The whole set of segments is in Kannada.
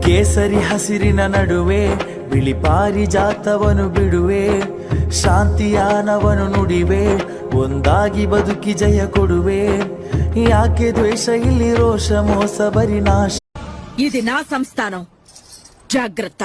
ಕೇಸರಿ ಹಸಿರಿನ ನಡುವೆ ಬಿಳಿ ಪಾರಿಜಾತವನು ಬಿಡುವೆ, ಶಾಂತಿಯಾನವನು ನುಡಿವೆ, ಒಂದಾಗಿ ಬದುಕಿ ಜಯ ಕೊಡುವೆ. ಯಾಕೆ ದ್ವೇಷ ಇಲ್ಲಿ ರೋಷ ಮೋಸ ಬರಿ ನಾಶ. ఇది నా సంస్థానం, జాగ్రత్త.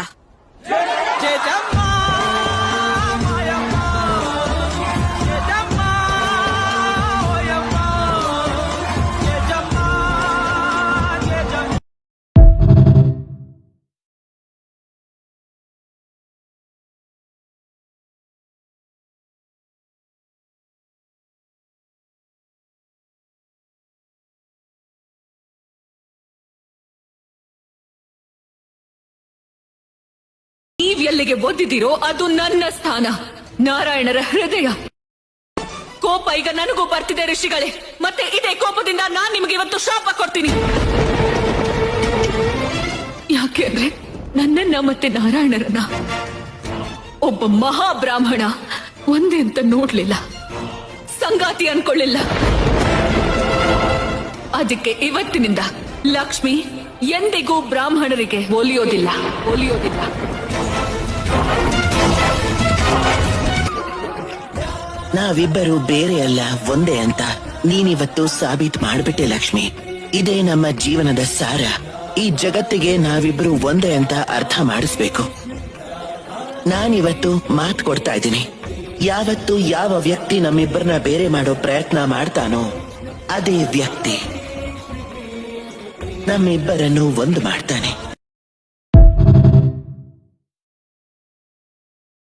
ನೀವೆಲ್ಲಿಗೆ ಒದ್ದಿದ್ದೀರೋ ಅದು ನನ್ನ ಸ್ಥಾನ, ನಾರಾಯಣರ ಹೃದಯ. ಕೋಪ ಈಗ ನನಗೂ ಬರ್ತಿದೆ ಋಷಿಗಳೇ, ಮತ್ತೆ ಇದೇ ಕೋಪದಿಂದ ನಾನ್ ನಿಮಗೆ ಇವತ್ತು ಶಾಪ ಕೊಡ್ತೀನಿ. ಯಾಕೆ ಅಂದ್ರೆ ನನ್ನನ್ನ ಮತ್ತೆ ನಾರಾಯಣರನ್ನ ಒಬ್ಬ ಮಹಾಬ್ರಾಹ್ಮಣ ಒಂದೇ ಅಂತ ನೋಡ್ಲಿಲ್ಲ, ಸಂಗಾತಿ ಅನ್ಕೊಳ್ಳಿಲ್ಲ. ಅದಕ್ಕೆ ಇವತ್ತಿನಿಂದ ಲಕ್ಷ್ಮಿ ಎಂದಿಗೂ ಬ್ರಾಹ್ಮಣರಿಗೆ ಒಲಿಯೋದಿಲ್ಲ. ನಾವಿಬ್ಬರು ಬೇರೆ ಅಲ್ಲ, ಒಂದೇ ಅಂತ ನೀನಿವತ್ತು ಸಾಬೀತು ಮಾಡ್ಬಿಟ್ಟೆ ಲಕ್ಷ್ಮಿ. ಇದೇ ನಮ್ಮ ಜೀವನದ ಸಾರ. ಈ ಜಗತ್ತಿಗೆ ನಾವಿಬ್ರು ಒಂದೇ ಅಂತ ಅರ್ಥ ಮಾಡಿಸ್ಬೇಕು. ನಾನಿವತ್ತು ಮಾತು ಕೊಡ್ತಾ ಇದ್ದೀನಿ, ಯಾವತ್ತು ಯಾವ ವ್ಯಕ್ತಿ ನಮ್ಮಿಬ್ಬರನ್ನ ಬೇರೆ ಮಾಡೋ ಪ್ರಯತ್ನ ಮಾಡ್ತಾನೋ ಅದೇ ವ್ಯಕ್ತಿ ನಮ್ಮಿಬ್ಬರನ್ನು ಒಂದು ಮಾಡ್ತಾನೆ.